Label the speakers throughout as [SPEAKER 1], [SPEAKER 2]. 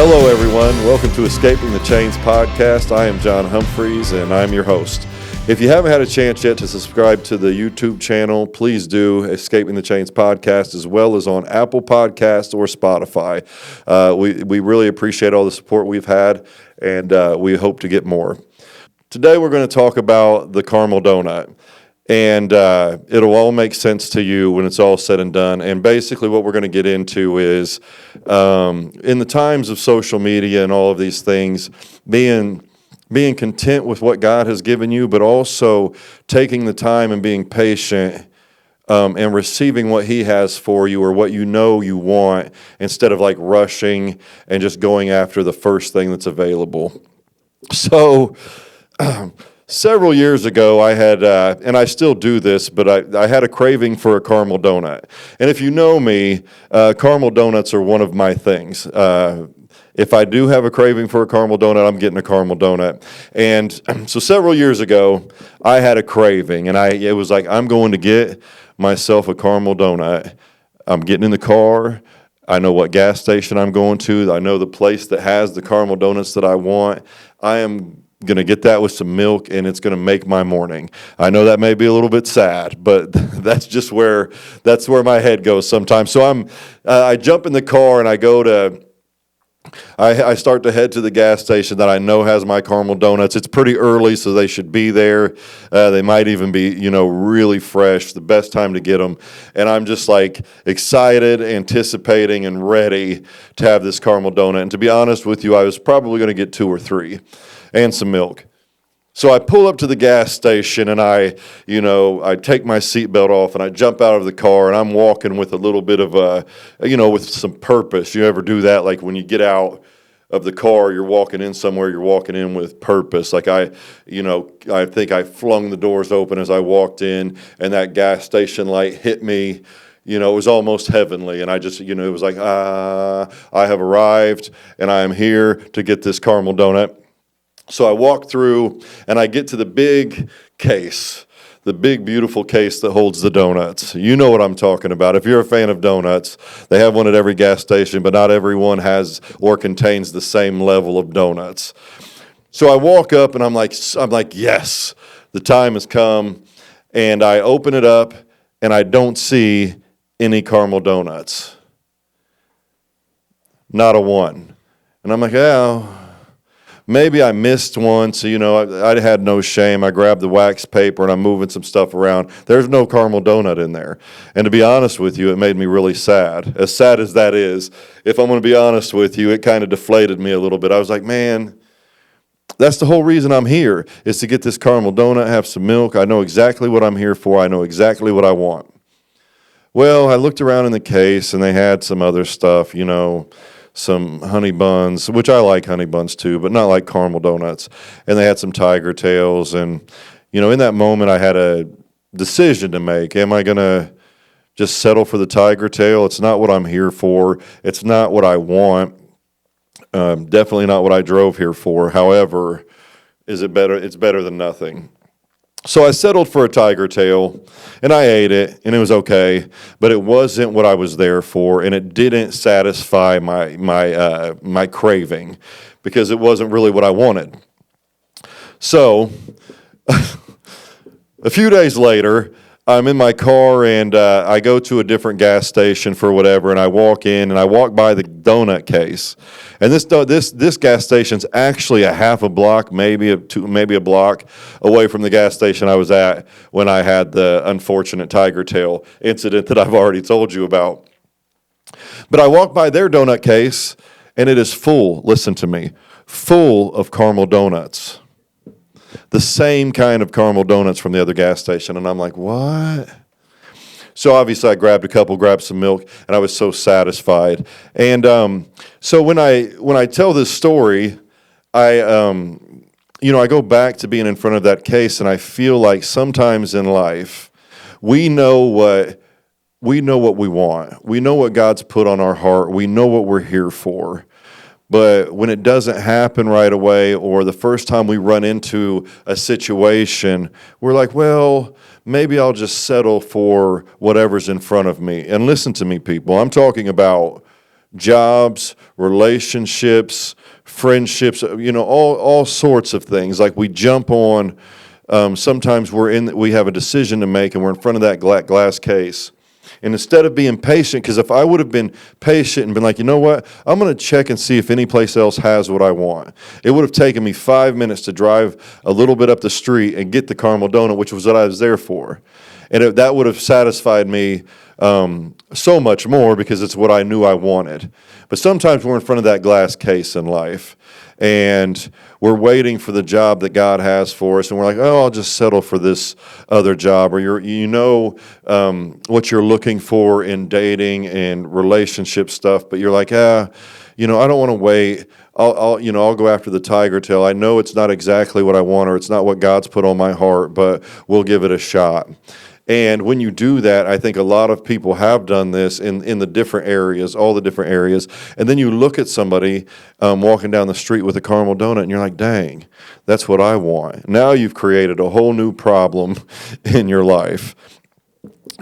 [SPEAKER 1] Hello, everyone. Welcome to Escaping the Chains podcast. I am John Humphries, and I'm your host. If you haven't had a chance yet to subscribe to the YouTube channel, please do, Escaping the Chains podcast, as well as on Apple Podcasts or Spotify. We really appreciate all the support we've had, and we hope to get more. Today, we're going to talk about the caramel donut. And it'll all make sense to you when it's all said and done. And basically what we're going to get into is, in the times of social media and all of these things, being content with what God has given you, but also taking the time and being patient and receiving what He has for you or what you know you want, instead of like rushing and just going after the first thing that's available. So... Several years ago, I had, and I still do this, but I had a craving for a caramel donut. And if you know me, caramel donuts are one of my things. If I do have a craving for a caramel donut, I'm getting a caramel donut. And so several years ago, I had a craving, and it was like, I'm going to get myself a caramel donut. I'm getting in the car. I know what gas station I'm going to. I know the place that has the caramel donuts that I want. I am going to get that with some milk, and it's going to make my morning. I know that may be a little bit sad, but that's where my head goes sometimes. So I jump in the car and I start to head to the gas station that I know has my caramel donuts. It's pretty early, so they should be there. They might even be, really fresh, the best time to get them. And I'm just like excited, anticipating, and ready to have this caramel donut. And to be honest with you, I was probably going to get 2 or 3 and some milk. So I pull up to the gas station and I take my seatbelt off and I jump out of the car, and I'm walking with a little bit of with some purpose. You ever do that? Like when you get out of the car, you're walking in somewhere, you're walking in with purpose. Like I think I flung the doors open as I walked in, and that gas station light hit me. It was almost heavenly, and I just, it was like, I have arrived, and I am here to get this caramel donut. So I walk through, and I get to the big case, the big, beautiful case that holds the donuts. You know what I'm talking about. If you're a fan of donuts, they have one at every gas station, but not everyone has or contains the same level of donuts. So I walk up, and I'm like, yes, the time has come. And I open it up, and I don't see any caramel donuts. Not a one. And I'm like, oh, maybe I missed one, so, I had no shame. I grabbed the wax paper, and I'm moving some stuff around. There's no caramel donut in there. And to be honest with you, it made me really sad. As sad as that is, if I'm going to be honest with you, it kind of deflated me a little bit. I was like, man, that's the whole reason I'm here, is to get this caramel donut, have some milk. I know exactly what I'm here for. I know exactly what I want. Well, I looked around in the case, and they had some other stuff, some honey buns, which I like honey buns too, but not like caramel donuts. And they had some tiger tails. And, in that moment, I had a decision to make. Am I going to just settle for the tiger tail? It's not what I'm here for. It's not what I want. Definitely not what I drove here for. However, is it better? It's better than nothing. So I settled for a tiger tail, and I ate it, and it was okay, but it wasn't what I was there for, and it didn't satisfy my craving, because it wasn't really what I wanted. So a few days later, I'm in my car, and I go to a different gas station for whatever, and I walk in, and I walk by the donut case. And this gas station's actually a half a block, maybe a block away from the gas station I was at when I had the unfortunate tiger tail incident that I've already told you about. But I walk by their donut case, and it is full, listen to me, full of caramel donuts. The same kind of caramel donuts from the other gas station. And I'm like, what? So obviously I grabbed some milk, and I was so satisfied. And so when I tell this story, I go back to being in front of that case, and I feel like sometimes in life we know what we want. We know what God's put on our heart. We know what we're here for. But when it doesn't happen right away, or the first time we run into a situation, we're like, well, maybe I'll just settle for whatever's in front of me. And listen to me, people. I'm talking about jobs, relationships, friendships, all sorts of things. Like we jump on, sometimes we have a decision to make and we're in front of that glass case. And instead of being patient, because if I would have been patient and been like, you know what, I'm going to check and see if any place else has what I want. It would have taken me 5 minutes to drive a little bit up the street and get the caramel donut, which was what I was there for. And that would have satisfied me so much more because it's what I knew I wanted. But sometimes we're in front of that glass case in life, and we're waiting for the job that God has for us, and we're like, oh, I'll just settle for this other job, or what you're looking for in dating and relationship stuff, but you're like, I don't want to wait. I'll go after the tiger tail. I know it's not exactly what I want, or it's not what God's put on my heart, but we'll give it a shot. And when you do that, I think a lot of people have done this in the different areas, all the different areas. And then you look at somebody walking down the street with a caramel donut, and you're like, dang, that's what I want. Now you've created a whole new problem in your life.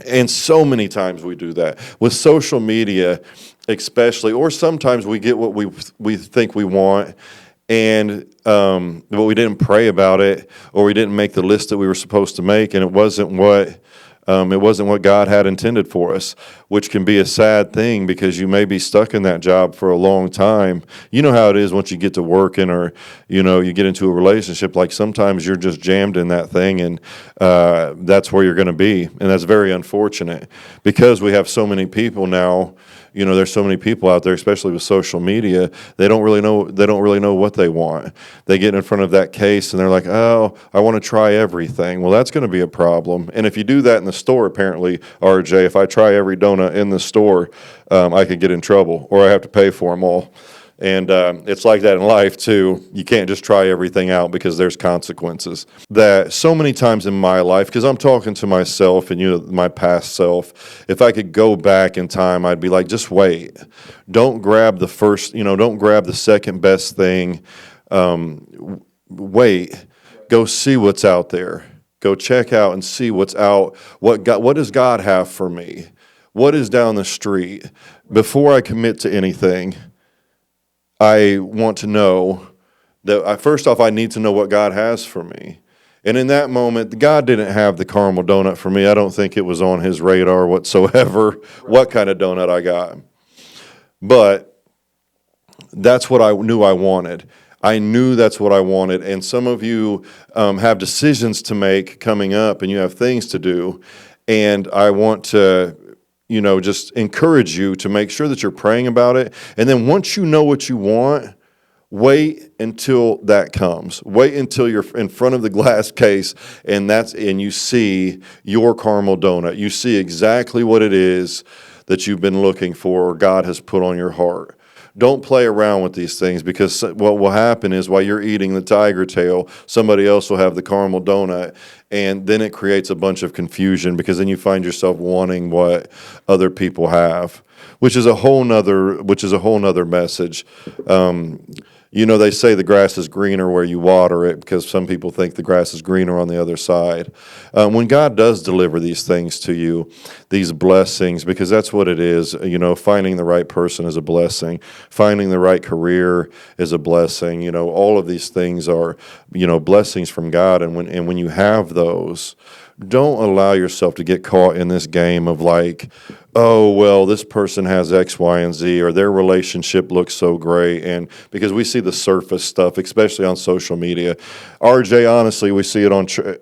[SPEAKER 1] And so many times we do that. With social media especially, or sometimes we get what we think we want, and but we didn't pray about it, or we didn't make the list that we were supposed to make, and it wasn't what God had intended for us, which can be a sad thing because you may be stuck in that job for a long time. You know how it is once you get to working, or you get into a relationship. Like sometimes you're just jammed in that thing, and that's where you're going to be, and that's very unfortunate because we have so many people now. There's so many people out there, especially with social media. They don't really know what they want. They get in front of that case and they're like, "Oh, I want to try everything." Well, that's going to be a problem. And if you do that in the store, apparently, RJ, if I try every donut in the store, I could get in trouble, or I have to pay for them all. And it's like that in life too. You can't just try everything out because there's consequences. That so many times in my life, because I'm talking to myself and my past self, if I could go back in time, I'd be like, just wait. Don't grab the first, don't grab the second best thing. Wait. Go see what's out there. Go check out and see what's out. What does God have for me? What is down the street? Before I commit to anything, I want to know that first off, I need to know what God has for me. And in that moment, God didn't have the caramel donut for me. I don't think it was on his radar whatsoever, what kind of donut I got. But that's what I knew I wanted. I knew that's what I wanted. And some of you have decisions to make coming up, and you have things to do. And I want to just encourage you to make sure that you're praying about it. And then once you know what you want, wait until that comes. Wait until you're in front of the glass case and you see your caramel donut. You see exactly what it is that you've been looking for or God has put on your heart. Don't play around with these things, because what will happen is while you're eating the tiger tail, somebody else will have the caramel donut, and then it creates a bunch of confusion, because then you find yourself wanting what other people have, which is a whole nother message. They say the grass is greener where you water it, because some people think the grass is greener on the other side. When God does deliver these things to you, these blessings, because that's what it is, finding the right person is a blessing. Finding the right career is a blessing. All of these things are, blessings from God. And when you have those, don't allow yourself to get caught in this game of like, oh, well, this person has X, Y, and Z, or their relationship looks so great. And because we see the surface stuff, especially on social media. RJ, honestly, we see it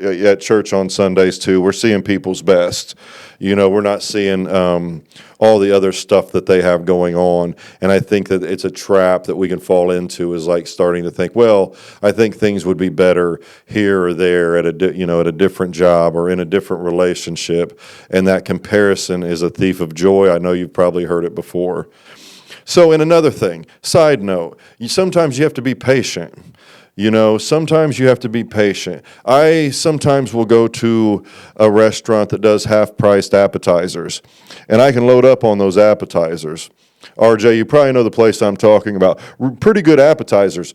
[SPEAKER 1] at church on Sundays too. We're seeing people's best. We're not seeing all the other stuff that they have going on. And I think that it's a trap that we can fall into, is like starting to think, well, I think things would be better here or there at a different job or in a different relationship. And that comparison is a thief of joy. I know you've probably heard it before. So, and another thing, side note, sometimes you have to be patient. Sometimes you have to be patient. I sometimes will go to a restaurant that does half-priced appetizers, and I can load up on those appetizers. RJ, you probably know the place I'm talking about. Pretty good appetizers.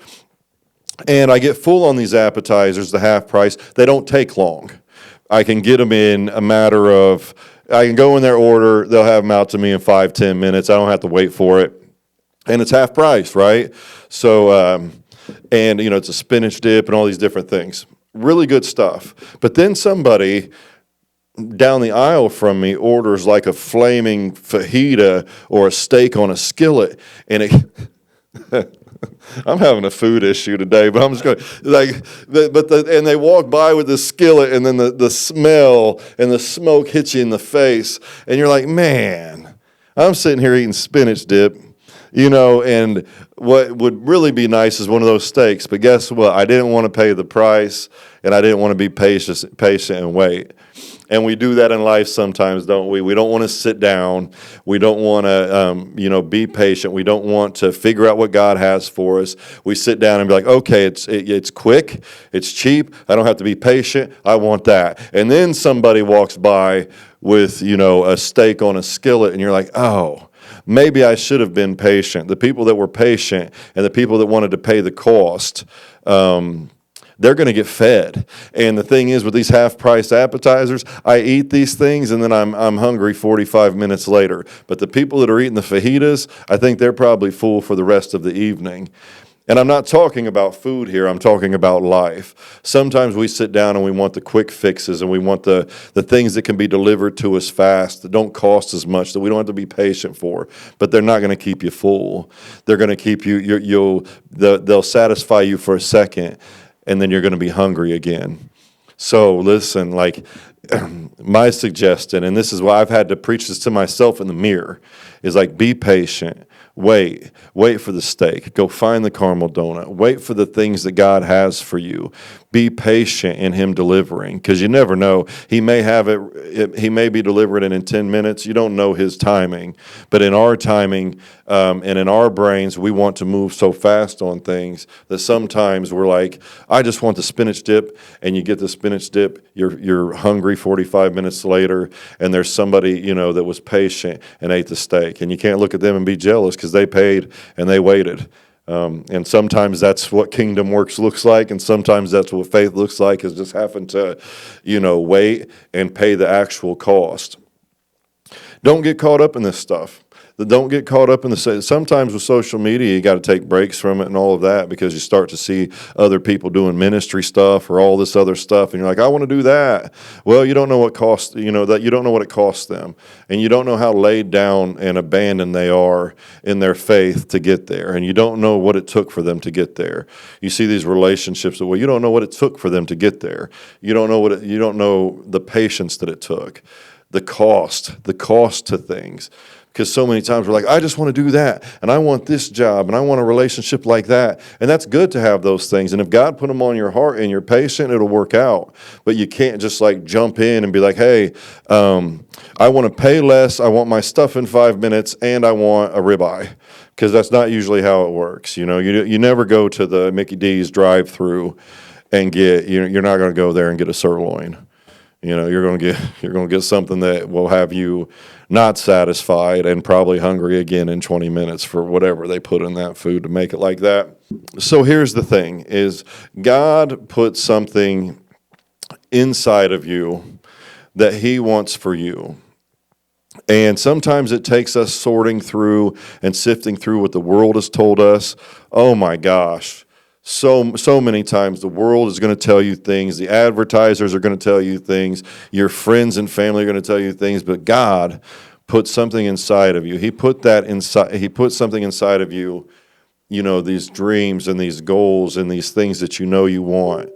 [SPEAKER 1] And I get full on these appetizers, the half price. They don't take long. I can get them in a matter of, I can go in their order, they'll have them out to me in 5-10 minutes. I don't have to wait for it. and it's half price, right? So, and it's a spinach dip and all these different things. Really good stuff. But then somebody down the aisle from me orders like a flaming fajita or a steak on a skillet, and it. I'm having a food issue today, but I'm just going and they walk by with the skillet, and then the smell and the smoke hits you in the face, and you're like, man, I'm sitting here eating spinach dip, and what would really be nice is one of those steaks, but guess what? I didn't want to pay the price, and I didn't want to be patient and wait. And we do that in life sometimes, don't we? We don't want to sit down. We don't want to, be patient. We don't want to figure out what God has for us. We sit down and be like, okay, it's quick, it's cheap. I don't have to be patient. I want that. And then somebody walks by with, a steak on a skillet, and you're like, oh, maybe I should have been patient. The people that were patient and the people that wanted to pay the cost, they're going to get fed. And the thing is, with these half-price appetizers, I eat these things, and then I'm hungry 45 minutes later. But the people that are eating the fajitas, I think they're probably full for the rest of the evening. And I'm not talking about food here. I'm talking about life. Sometimes we sit down and we want the quick fixes, and we want the things that can be delivered to us fast, that don't cost as much, that we don't have to be patient for. But they're not going to keep you full. They're going to keep you. They'll satisfy you for a second, and then you're going to be hungry again. So listen, my suggestion, and this is why I've had to preach this to myself in the mirror, is be patient. Wait for the steak. Go find the caramel donut. Wait for the things that God has for you. Be patient in Him delivering, because you never know. He may have it. He may be delivering it in 10 minutes. You don't know His timing. But in our timing and in our brains, we want to move so fast on things that sometimes we're like, I just want the spinach dip, and you get the spinach dip. You're hungry 45 minutes later, and there's somebody that was patient and ate the steak, and you can't look at them and be jealous because they paid and they waited. And sometimes that's what kingdom works looks like, and sometimes that's what faith looks like, is just having to, wait and pay the actual cost. Don't get caught up in this stuff. Don't get caught up in sometimes with social media, you got to take breaks from it and all of that, because you start to see other people doing ministry stuff or all this other stuff, and you're like, I want to do that. Well, you don't know what costs, that you don't know what it costs them, and you don't know how laid down and abandoned they are in their faith to get there, and you don't know what it took for them to get there. You see these relationships that, well, you don't know what it took for them to get there. You don't know the patience that it took, the cost to things. Because so many times we're like, I just want to do that, and I want this job, and I want a relationship like that. And that's good to have those things. And if God put them on your heart and you're patient, it'll work out. But you can't just jump in and be like, hey, I want to pay less, I want my stuff in 5 minutes, and I want a ribeye. Because that's not usually how it works. You never go to the Mickey D's drive-through and you're not going to go there and get a sirloin. You're going to get something that will have you not satisfied and probably hungry again in 20 minutes for whatever they put in that food to make it like that. So here's the thing, is God put something inside of you that He wants for you. And sometimes it takes us sorting through and sifting through what the world has told us. Oh my gosh. So many times the world is going to tell you things, the advertisers are going to tell you things, your friends and family are going to tell you things, but God put something inside of you. He put something inside of you, these dreams and these goals and these things that you want.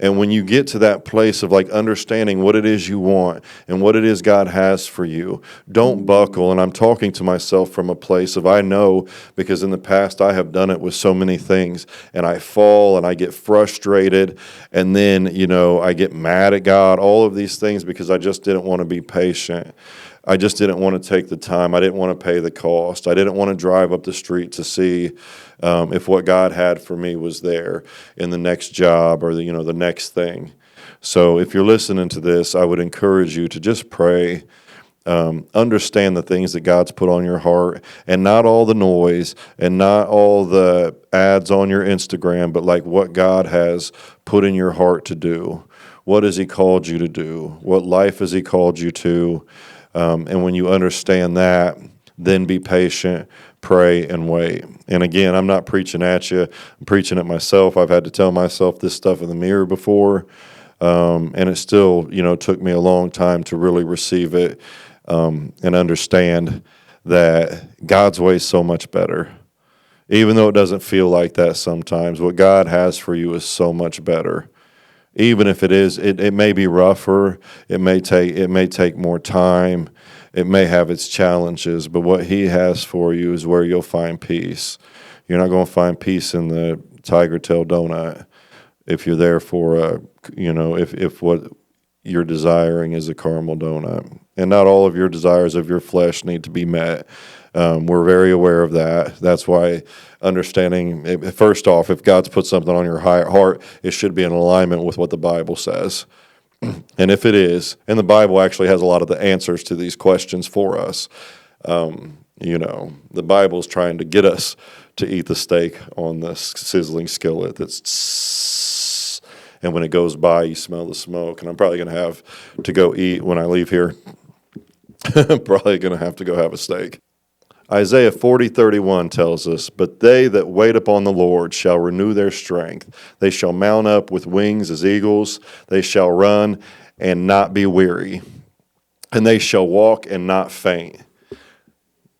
[SPEAKER 1] And when you get to that place of understanding what it is you want and what it is God has for you, don't buckle. And I'm talking to myself from a place of, I know, because in the past I have done it with so many things, and I fall and I get frustrated, and then, I get mad at God, all of these things, because I just didn't want to be patient. I just didn't want to take the time. I didn't want to pay the cost. I didn't want to drive up the street to see if what God had for me was there in the next job or the next thing. So if you're listening to this, I would encourage you to just pray. Understand the things that God's put on your heart, and not all the noise and not all the ads on your Instagram, but what God has put in your heart to do. What has He called you to do? What life has He called you to? And when you understand that, then be patient, pray and wait. And again, I'm not preaching at you. I'm preaching at myself. I've had to tell myself this stuff in the mirror before. And it still, took me a long time to really receive it and understand that God's way is so much better. Even though it doesn't feel like that sometimes, what God has for you is so much better. Even if it may be rougher, it may take more time, it may have its challenges, but what He has for you is where you'll find peace. You're not going to find peace in the Tiger Tail donut if you're there for if what you're desiring is a caramel donut. And not all of your desires of your flesh need to be met. We're very aware of that. That's why understanding, first off, if God's put something on your heart, it should be in alignment with what the Bible says. And if it is, and the Bible actually has a lot of the answers to these questions for us, the Bible's trying to get us to eat the steak on the sizzling skillet that's, and when it goes by, you smell the smoke. And I'm probably going to have to go eat when I leave here. Probably going to have to go have a steak. Isaiah 40:31 tells us, "But they that wait upon the Lord shall renew their strength. They shall mount up with wings as eagles. They shall run and not be weary. And they shall walk and not faint."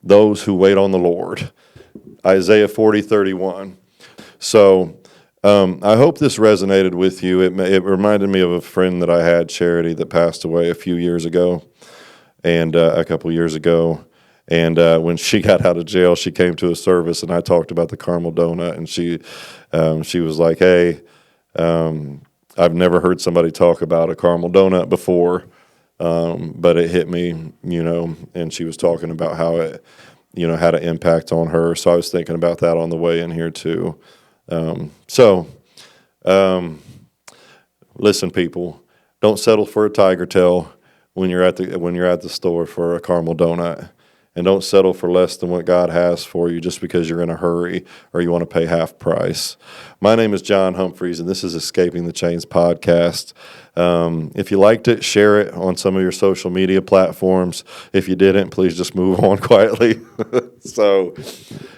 [SPEAKER 1] Those who wait on the Lord. Isaiah 40:31. So I hope this resonated with you. It reminded me of a friend that I had, Charity, that passed away a few years ago, and a couple years ago. And when she got out of jail, she came to a service, and I talked about the caramel donut, and she was like, "Hey, I've never heard somebody talk about a caramel donut before, but it hit me, and she was talking about how it, had an impact on her. So I was thinking about that on the way in here too. Listen, people, don't settle for a tiger tail when you're at the store for a caramel donut. And don't settle for less than what God has for you just because you're in a hurry or you want to pay half price. My name is John Humphries, and this is Escaping the Chains podcast. If you liked it, share it on some of your social media platforms. If you didn't, please just move on quietly. So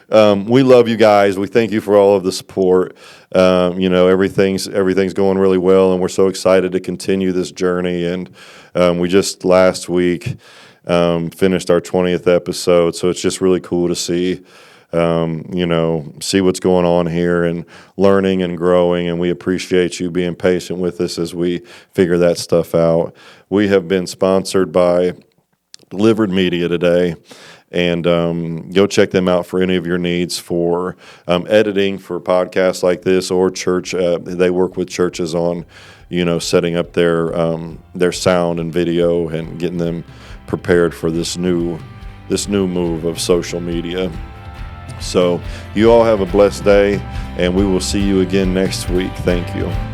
[SPEAKER 1] we love you guys. We thank you for all of the support. Everything's going really well, and we're so excited to continue this journey. And we just last week finished our 20th episode, so it's just really cool to see what's going on here and learning and growing, and we appreciate you being patient with us as we figure that stuff out. We have been sponsored by Delivered Media today, and go check them out for any of your needs for editing for podcasts like this or church. They work with churches on, setting up their sound and video and getting them prepared for this new move of social media. So you all have a blessed day, and we will see you again next week. Thank you.